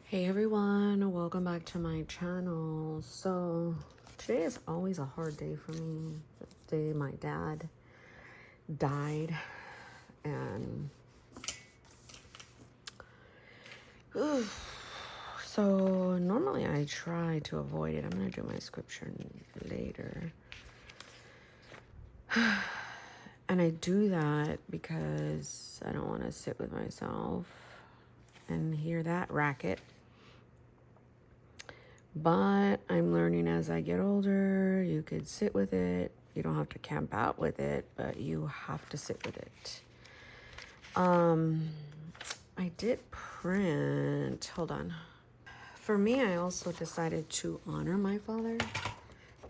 Hey everyone, welcome back to my channel. So today is always a hard day for me. The day my dad died, and so normally I try to avoid it. I'm gonna do my scripture later. And I do that because I don't want to sit with myself and hear that racket. But I'm learning as I get older, you could sit with it. You don't have to camp out with it, but you have to sit with it. I did print, hold on. For me, I also decided to honor my father.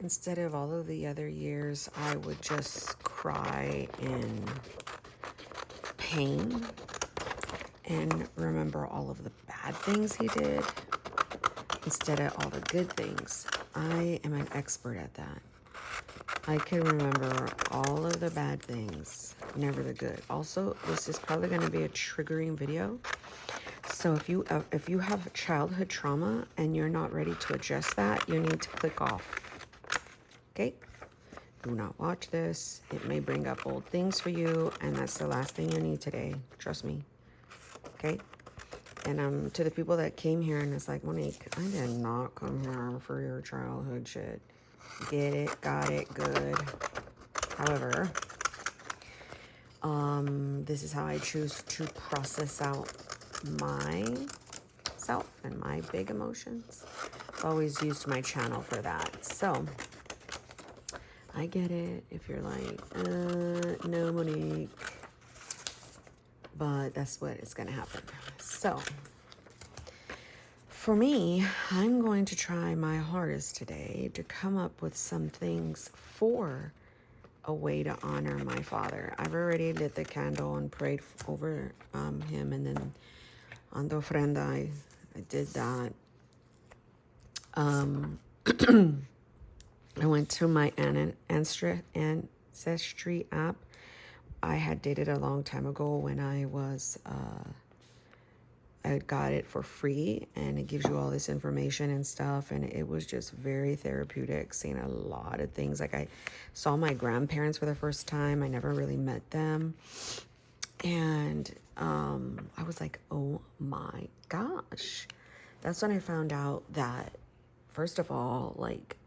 Instead of all of the other years, I would just cry in pain and remember all of the bad things he did instead of all the good things. I am an expert at that. I can remember all of the bad things, never the good. Also, this is probably going to be a triggering video. So if you have childhood trauma and you're not ready to address that, you need to click off. Okay? Do not watch this. It may bring up old things for you, and that's the last thing you need today. Trust me. Okay? And to the people that came here and it's like, Monique, I did not come here for your childhood shit. Get it, got it, good. However, this is how I choose to process out myself and my big emotions. I've always used my channel for that. So I get it if you're like, no, Monique. But that's what is going to happen. So for me, I'm going to try my hardest today to come up with some things for a way to honor my father. I've already lit the candle and prayed over him, and then on the ofrenda, I did that. I went to my Ancestry app. I had did it a long time ago when I got it for free, and it gives you all this information and stuff, and it was just very therapeutic, seeing a lot of things. Like, I saw my grandparents for the first time. I never really met them, and I was like, oh my gosh. That's when I found out that, first of all, like,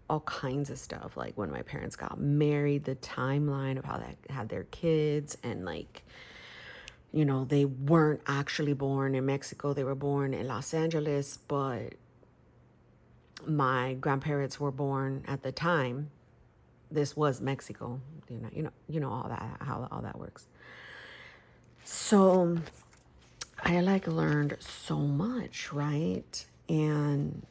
all kinds of stuff, like when my parents got married, the timeline of how they had their kids, and like, you know, they weren't actually born in Mexico. They were born in Los Angeles, but my grandparents were born at the time. This was Mexico. You know all that, how all that works. So I like learned so much, right? And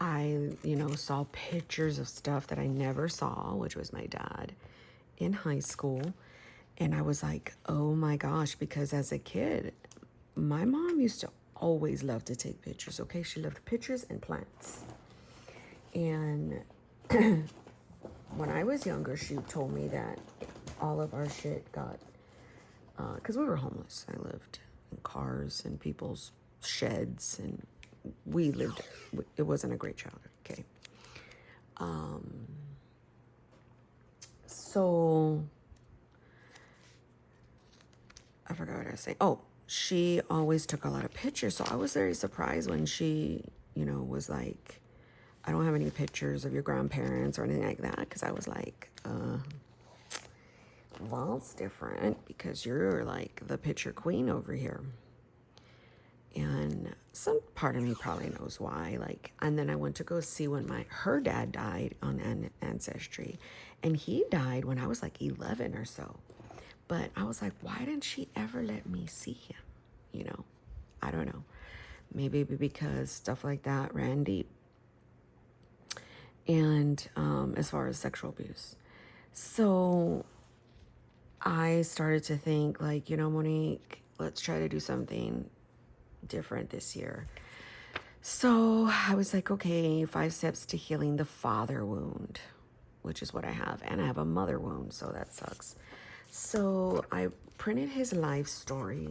I, saw pictures of stuff that I never saw, which was my dad in high school. And I was like, oh my gosh, because as a kid, my mom used to always love to take pictures, okay? She loved pictures and plants. And when I was younger, she told me that all of our shit got, because we were homeless. I lived in cars and people's sheds, and it wasn't a great childhood, okay? So I forgot what I was saying. Oh, she always took a lot of pictures. So I was very surprised when she, was like, I don't have any pictures of your grandparents or anything like that. Because I was like, well, it's different because you're like the picture queen over here. And some part of me probably knows why. Like, and then I went to go see when her dad died on Ancestry. And he died when I was like 11 or so. But I was like, why didn't she ever let me see him? I don't know. Maybe because stuff like that ran deep. And as far as sexual abuse. So I started to think like, Monique, let's try to do something different this year. So I was like, okay, 5 steps to healing the father wound, which is what I have. And I have a mother wound, so that sucks. So I printed his life story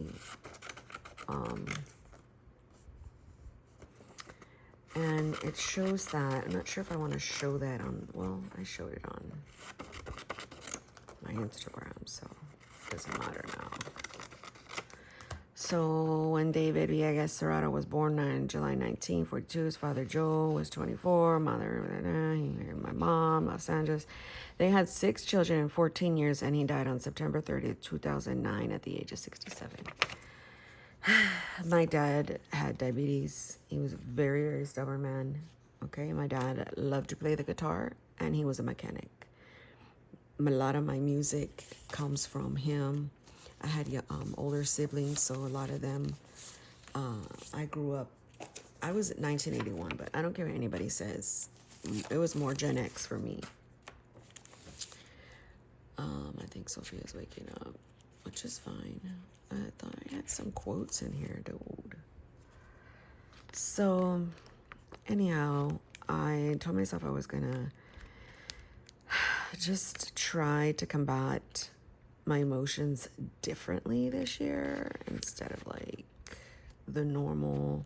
And it shows that, I'm not sure if I want to show that on, well, I showed it on my Instagram, so it doesn't matter now. So when David Villegas Serrato was born on July 1942, his father Joe was 24, mother, he married my mom, Los Angeles. They had 6 children in 14 years, and he died on September 30th, 2009 at the age of 67. My dad had diabetes. He was a very, very stubborn man. Okay, my dad loved to play the guitar, and he was a mechanic. A lot of my music comes from him. I had older siblings, so a lot of them, I grew up, I was 1981, but I don't care what anybody says. It was more Gen X for me. I think Sophia's waking up, which is fine. I thought I had some quotes in here, dude. So, anyhow, I told myself I was gonna just try to combat my emotions differently this year instead of like the normal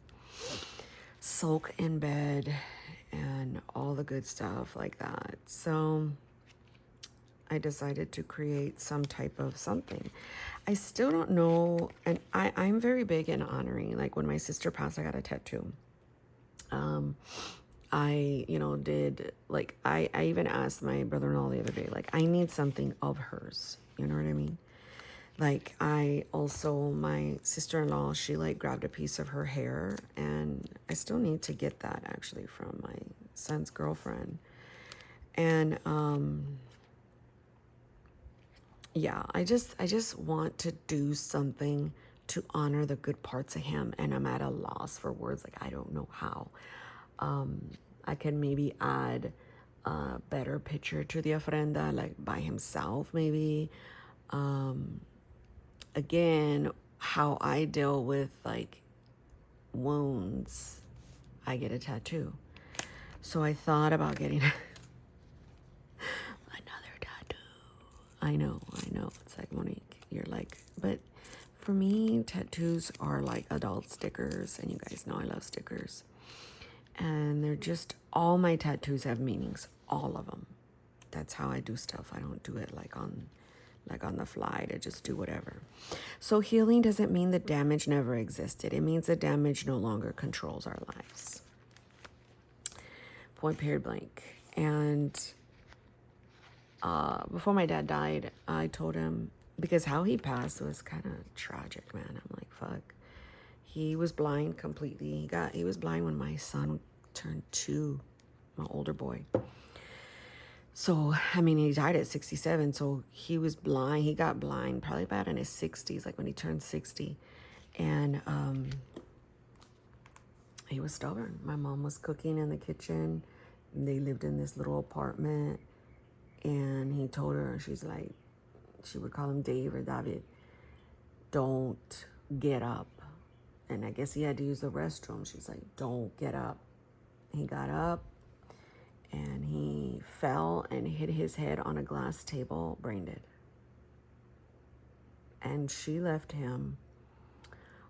sulk in bed and all the good stuff like that. So I decided to create some type of something. I still don't know, and I'm very big in honoring, like when my sister passed, I got a tattoo. I, did, like, I even asked my brother-in-law the other day, like, I need something of hers. You know what I mean? Like, my sister-in-law, she, like, grabbed a piece of her hair, and I still need to get that, actually, from my son's girlfriend. And, yeah, I just want to do something to honor the good parts of him, and I'm at a loss for words. Like, I don't know how. I can maybe add a better picture to the ofrenda, like by himself, maybe. Again, how I deal with like wounds, I get a tattoo. So I thought about getting another tattoo. I know. It's like, Monique, you're like, but for me, tattoos are like adult stickers, and you guys know I love stickers. And they're just, all my tattoos have meanings, all of them. That's how I do stuff. I don't do it like on the fly to just do whatever. So healing doesn't mean the damage never existed. It means the damage no longer controls our lives. Point, period, blank. And before my dad died, I told him, because how he passed was kind of tragic, man. I'm like, fuck. He was blind completely. He was blind when my son turned 2, my older boy. So, I mean, he died at 67, so he was blind. He got blind probably about in his 60s, like when he turned 60. And he was stubborn. My mom was cooking in the kitchen. They lived in this little apartment. And he told her, she's like, she would call him Dave or David, don't get up. And I guess he had to use the restroom. She's like, don't get up. He got up and he fell and hit his head on a glass table, brain dead. And she left him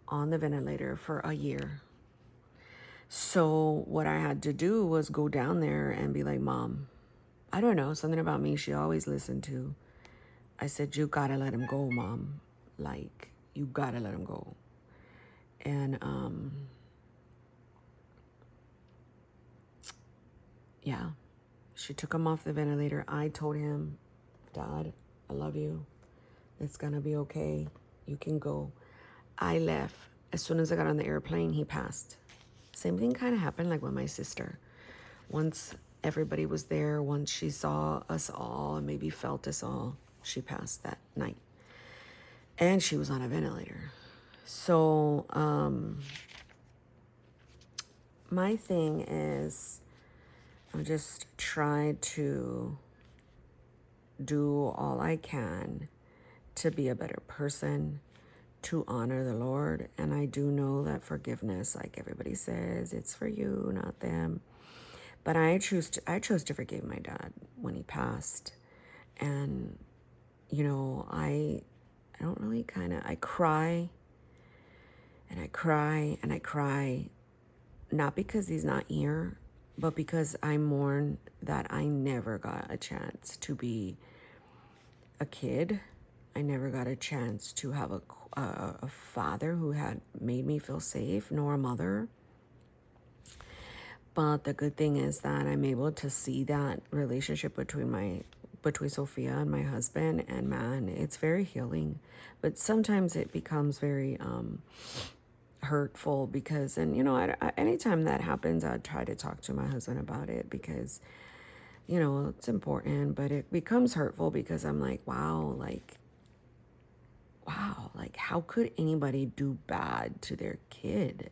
on the ventilator for a year. So what I had to do was go down there and be like, Mom, I don't know, something about me she always listened to. I said, you gotta let him go, Mom. Like, you gotta let him go. And, yeah, she took him off the ventilator. I told him, Dad, I love you. It's gonna be okay. You can go. I left. As soon as I got on the airplane, he passed. Same thing kind of happened like with my sister. Once everybody was there, once she saw us all and maybe felt us all, she passed that night. And she was on a ventilator. So, my thing is, I'm just trying to do all I can to be a better person, to honor the Lord. And I do know that forgiveness, like everybody says, it's for you, not them. But I chose to forgive my dad when he passed. And, I don't really I cry and I cry and I cry, not because he's not here, but because I mourn that I never got a chance to be a kid. I never got a chance to have a father who had made me feel safe, nor a mother. But the good thing is that I'm able to see that relationship between Sophia and my husband, and man, it's very healing. But sometimes it becomes very hurtful because, and anytime that happens, I try to talk to my husband about it because, it's important, but it becomes hurtful because I'm like, wow, like how could anybody do bad to their kid,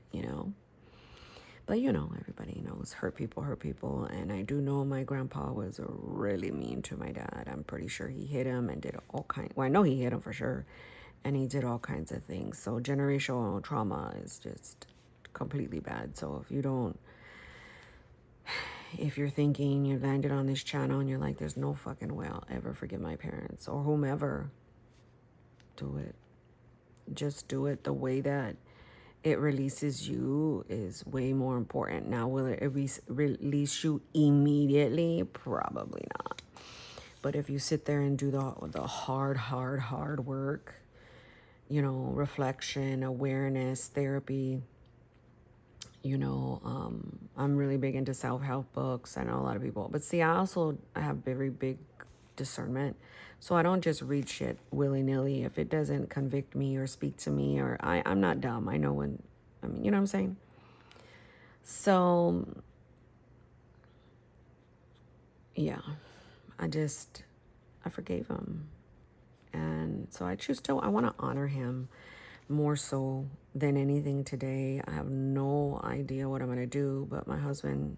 But everybody knows hurt people. And I do know my grandpa was really mean to my dad. I'm pretty sure he hit him and did all kinds. Well, I know he hit him for sure. And he did all kinds of things. So generational trauma is just completely bad. So if you're thinking you landed on this channel and you're like, there's no fucking way I'll ever forgive my parents or whomever, do it. Just do it. The way that it releases you is way more important. Now, will it release you immediately? Probably not. But if you sit there and do the hard work, reflection, awareness, therapy, I'm really big into self-help books. I know a lot of people, but see, I have very big discernment. So I don't just read shit willy-nilly if it doesn't convict me or speak to me, or I'm not dumb. I know when, you know what I'm saying? So, yeah, I forgave him. And so I want to honor him more so than anything today. I have no idea what I'm going to do, but my husband,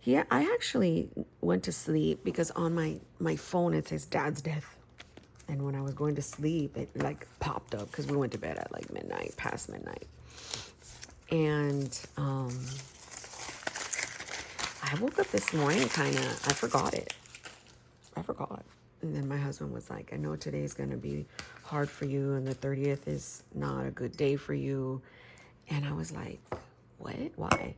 I actually went to sleep because on my phone it says Dad's death. And when I was going to sleep, it like popped up because we went to bed at like midnight, past midnight. And I woke up this morning I forgot it. And then my husband was like, I know today's going to be hard for you and the 30th is not a good day for you. And I was like, what? Why?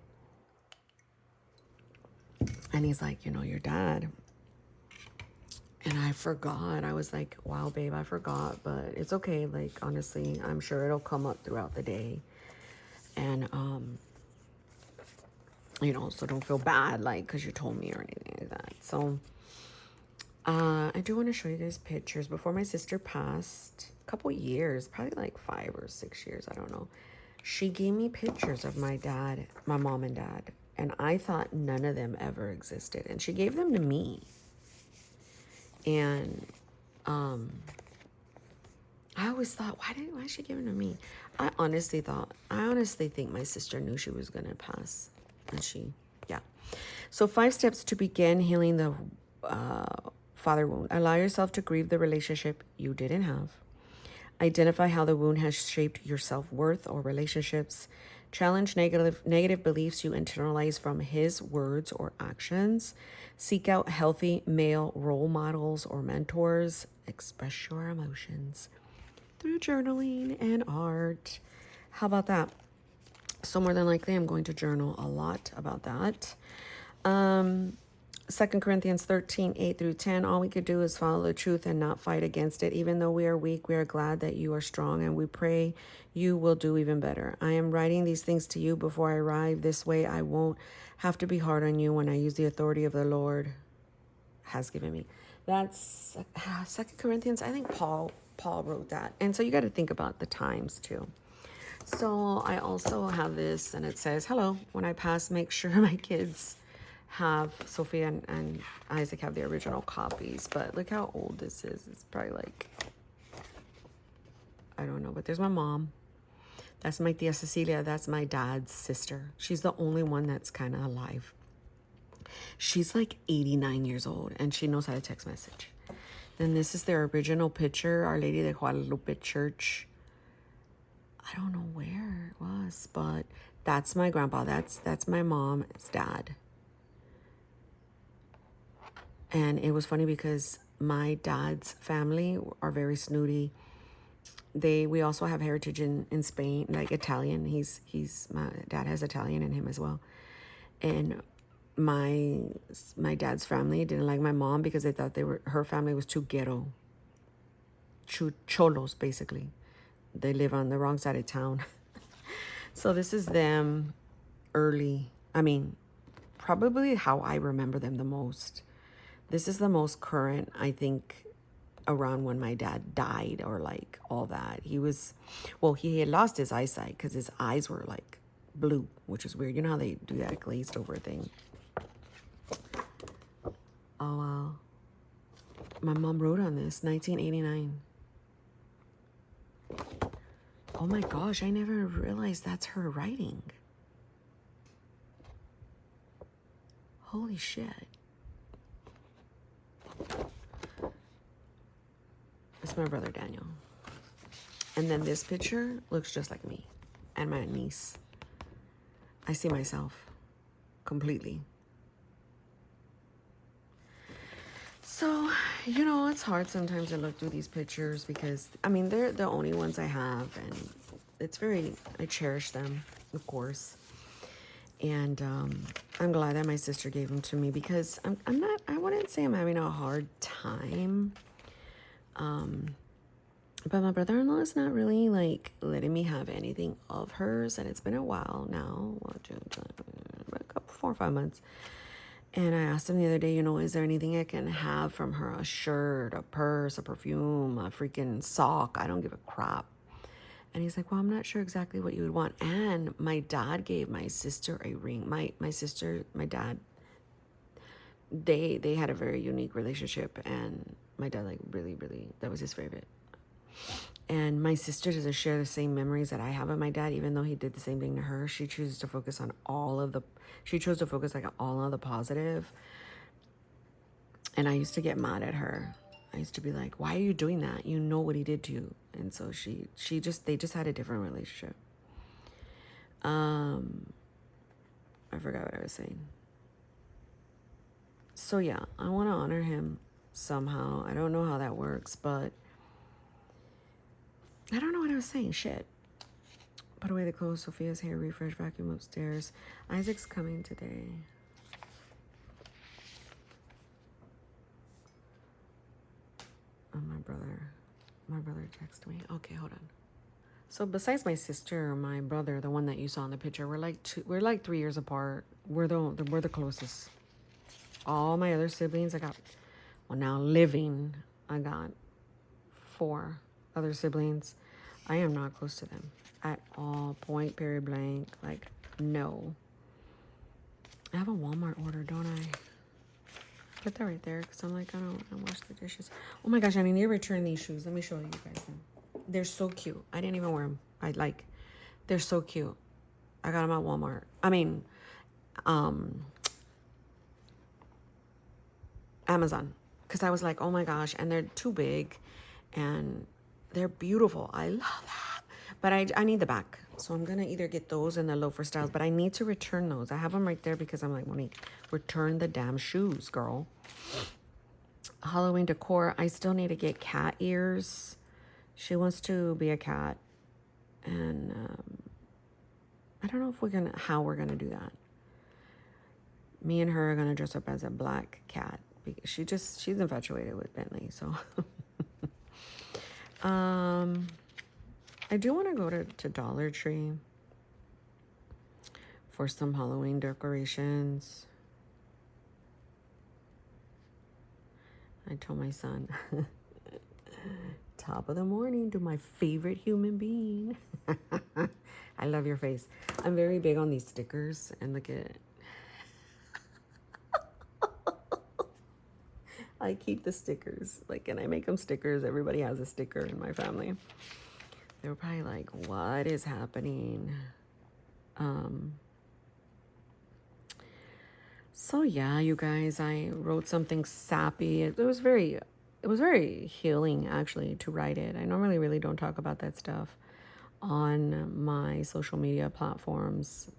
And he's like, your dad. And I forgot. I was like, wow, babe, I forgot. But it's okay. Like, honestly, I'm sure it'll come up throughout the day. And, so don't feel bad, like, because you told me or anything like that. So, I do want to show you guys pictures. Before my sister passed, a couple years, probably like 5 or 6 years, I don't know. She gave me pictures of my dad, my mom and dad. And I thought none of them ever existed. And she gave them to me. And I always thought, why is she giving them to me? I honestly think my sister knew she was going to pass. And yeah. So 5 steps to begin healing the father wound. Allow yourself to grieve the relationship you didn't have. Identify how the wound has shaped your self-worth or relationships. Challenge negative beliefs you internalize from his words or actions. Seek out healthy male role models or mentors. Express your emotions through journaling and art. How about that? So more than likely, I'm going to journal a lot about that. 2 Corinthians 13, 8 through 10, all we could do is follow the truth and not fight against it. Even though we are weak, we are glad that you are strong, and we pray you will do even better. I am writing these things to you before I arrive. This way I won't have to be hard on you when I use the authority of the Lord has given me. That's 2 Corinthians. I think Paul wrote that. And so you got to think about the times too. So I also have this, and it says, hello, when I pass, make sure my kids have, Sophia and Isaac have the original copies, but look how old this is. It's probably like, I don't know, but there's my mom. That's my tia Cecilia. That's my dad's sister. She's the only one that's kind of alive. She's like 89 years old, and she knows how to text message. Then this is their original picture, Our Lady de Guadalupe Church. I don't know where it was, but that's my grandpa. That's my mom's dad. And it was funny because my dad's family are very snooty. We also have heritage in Spain, like Italian. My dad has Italian in him as well. And my dad's family didn't like my mom because they thought her family was too ghetto. Cholos, basically. They live on the wrong side of town. So this is them early. I mean, probably how I remember them the most. This is the most current, I think, around when my dad died or like all that. He had lost his eyesight because his eyes were like blue, which is weird. You know how they do that glazed over thing. Oh, wow. My mom wrote on this, 1989. Oh my gosh, I never realized that's her writing. Holy shit. It's my brother Daniel. And then this picture looks just like me and my niece. I see myself completely. So, you know, it's hard sometimes to look through these pictures because, I mean, they're the only ones I have, and I cherish them, of course. And I'm glad that my sister gave them to me because I wouldn't say I'm having a hard time. But my brother-in-law is not really like letting me have anything of hers, and it's been a while now, a couple 4 or 5 months. And I asked him the other day, you know, is there anything I can have from her? A shirt, a purse, a perfume, a freaking sock. I don't give a crap. And he's like, well, I'm not sure exactly what you would want. And my dad gave my sister a ring. My sister, my dad, they had a very unique relationship. And my dad, like, really, really, that was his favorite. And my sister doesn't share the same memories that I have of my dad, even though he did the same thing to her. She chooses to focus on she chose to focus like all of the positive. And I used to get mad at her. I used to be like, why are you doing that? You know what he did to you. And so they just had a different relationship. I forgot what I was saying. So yeah, I want to honor him somehow. I don't know how that works, but I don't know what I was saying. Shit. Put away the clothes. Sophia's hair. Refresh. Vacuum upstairs. Isaac's coming today. Oh, my brother texted me. Okay, hold on. So besides my sister, my brother, the one that you saw in the picture, we're like 3 years apart. We're the closest. All my other siblings, now living, I got 4 other siblings. I am not close to them at all. Point, period, blank. Like, no. I have a Walmart order, don't I? Put that right there because I'm like, I don't wash the dishes. Oh my gosh, I need to return these shoes. Let me show you guys them. They're so cute. I didn't even wear them. They're so cute. I got them at Walmart. I mean, Amazon. Because I was like, oh my gosh, and they're too big and they're beautiful. I love that. But I need the back. So I'm going to either get those in the loafer styles. But I need to return those. I have them right there because I'm like, Monique, return the damn shoes, girl. Halloween decor. I still need to get cat ears. She wants to be a cat. And I don't know how we're going to do that. Me and her are going to dress up as a black cat. Because she's infatuated with Bentley. So... I do want to go to Dollar Tree for some Halloween decorations. I told my son, top of the morning to my favorite human being. I love your face. I'm very big on these stickers, and look at it. I keep the stickers, and I make them stickers. Everybody has a sticker in my family. They were probably like, what is happening? So yeah, you guys, I wrote something sappy. It was very healing, actually, to write it. I normally really don't talk about that stuff on my social media platforms.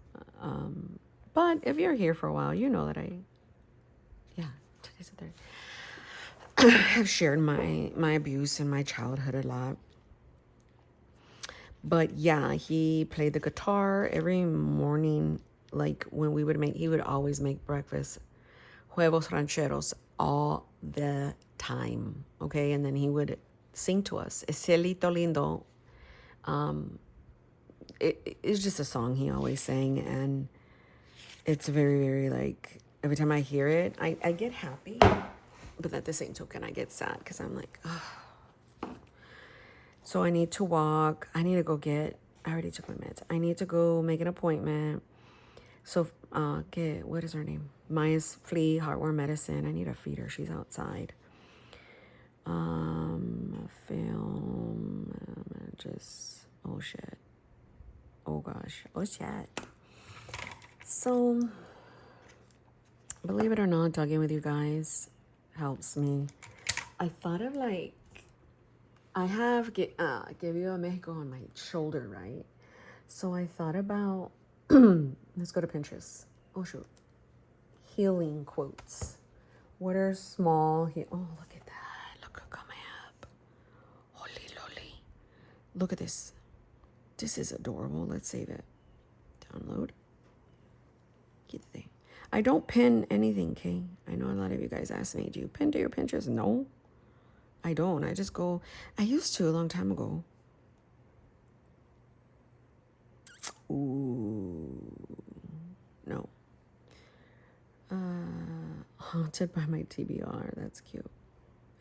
But if you're here for a while, you know that today's the 3rd. Have shared my abuse and my childhood a lot. But yeah, he played the guitar every morning. Like when we would make, he would always make breakfast, huevos rancheros, all the time. Okay. And then he would sing to us. Cielito lindo. It's just a song he always sang. And it's very, very like, every time I hear it, I get happy. But at the same token, I get sad because I'm like, oh. So I need to walk. I need to go get, I already took my meds. I need to go make an appointment. So, what is her name? Maya's flea heartworm medicine. I need to feed her. She's outside. Film, just, oh shit. Oh gosh. Oh shit. So, believe it or not, talking with you guys helps me. I thought of like, I have give you a Mexico on my shoulder, right? So I thought about, let's go to Pinterest. Oh shoot. Healing quotes. What are small, oh look at that. Look at coming up. Holy lolly. Look at this. This is adorable. Let's save it. Download. Get the thing. I don't pin anything, okay? I know a lot of you guys ask me, do you pin to your Pinterest? No. I don't. I just go. I used to a long time ago. Ooh. No. Haunted by my TBR. That's cute.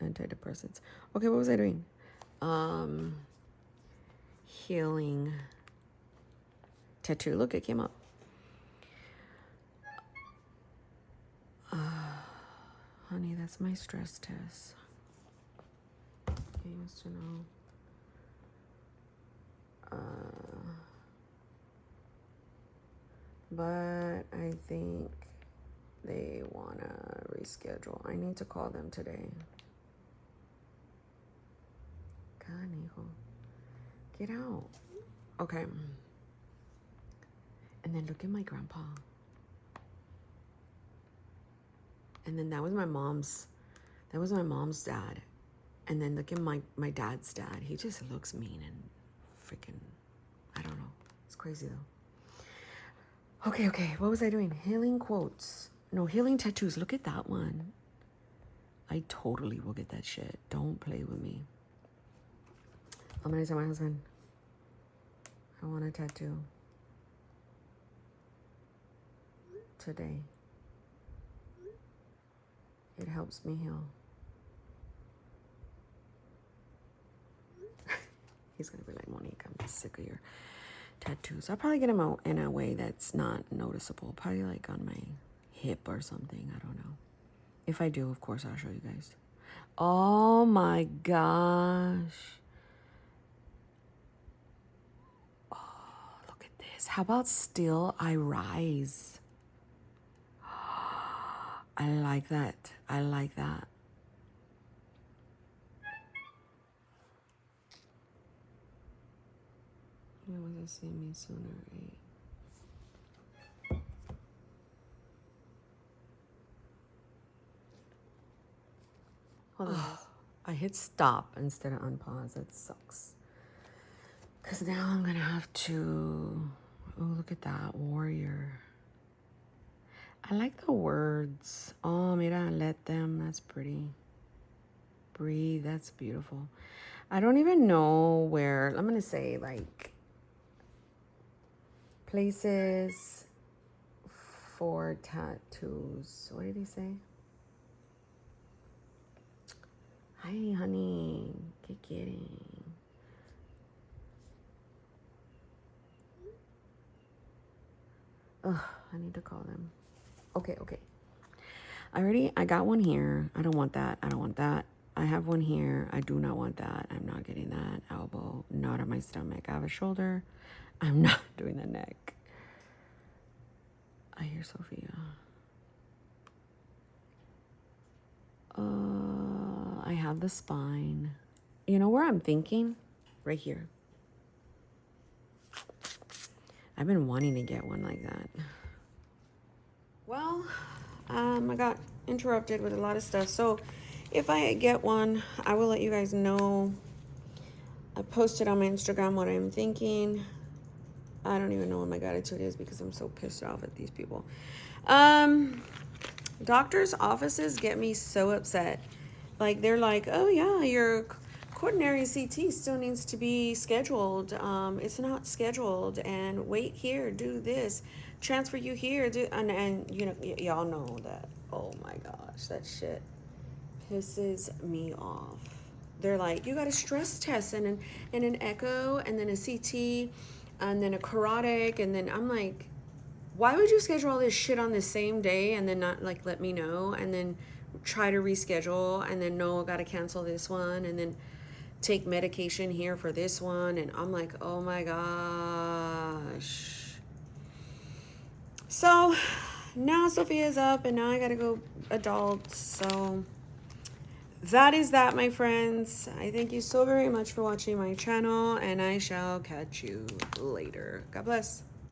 Antidepressants. Okay, what was I doing? Healing. Tattoo. Look, it came up. Honey, that's my stress test. He wants to know. But I think they want to reschedule. I need to call them today. Canijo. Get out. Okay. And then look at my grandpa. And then that was my mom's dad. And then look at my dad's dad. He just looks mean and freaking, I don't know. It's crazy though. Okay. What was I doing? Healing quotes. No, healing tattoos. Look at that one. I totally will get that shit. Don't play with me. I'm gonna tell my husband, I want a tattoo. Today. It helps me heal. He's gonna be like, Monique, I'm sick of your tattoos. I'll probably get them out in a way that's not noticeable. Probably like on my hip or something. I don't know. If I do, of course, I'll show you guys. Oh my gosh. Oh, look at this. How about Still I Rise? I like that. I like that. When was I see me sooner? Hold on. I hit stop instead of unpause. That sucks. Because now I'm going to have to... Oh, look at that. Warrior. I like the words. Oh, mira, let them. That's pretty. Breathe. That's beautiful. I don't even know where... I'm going to say, like... Places for tattoos. What did he say? Hi, honey. ¿Qué quieren? Ugh, I need to call them. Okay. I got one here. I don't want that. I have one here. I do not want that. I'm not getting that. Elbow, not on my stomach. I have a shoulder. I'm not doing the neck. I hear Sophia. I have the spine. You know where I'm thinking? Right here. I've been wanting to get one like that. Well, I got interrupted with a lot of stuff. So if I get one, I will let you guys know. I posted on my Instagram what I'm thinking. I don't even know what my gratitude is because I'm so pissed off at these people. Doctors' offices get me so upset. Like, they're like, oh yeah, your coronary CT still needs to be scheduled. It's not scheduled, and wait here, do this, transfer you here, do, and you know, y'all know that. Oh my gosh, that shit pisses me off. They're like, you got a stress test and an echo and then a CT and then a carotid, and then I'm like, why would you schedule all this shit on the same day and then not like let me know and then try to reschedule and then no, gotta cancel this one and then take medication here for this one? And I'm like, oh my gosh. So now Sophia's up and now I gotta go adult. So that is that, my friends. I thank you so very much for watching my channel, and I shall catch you later. God bless.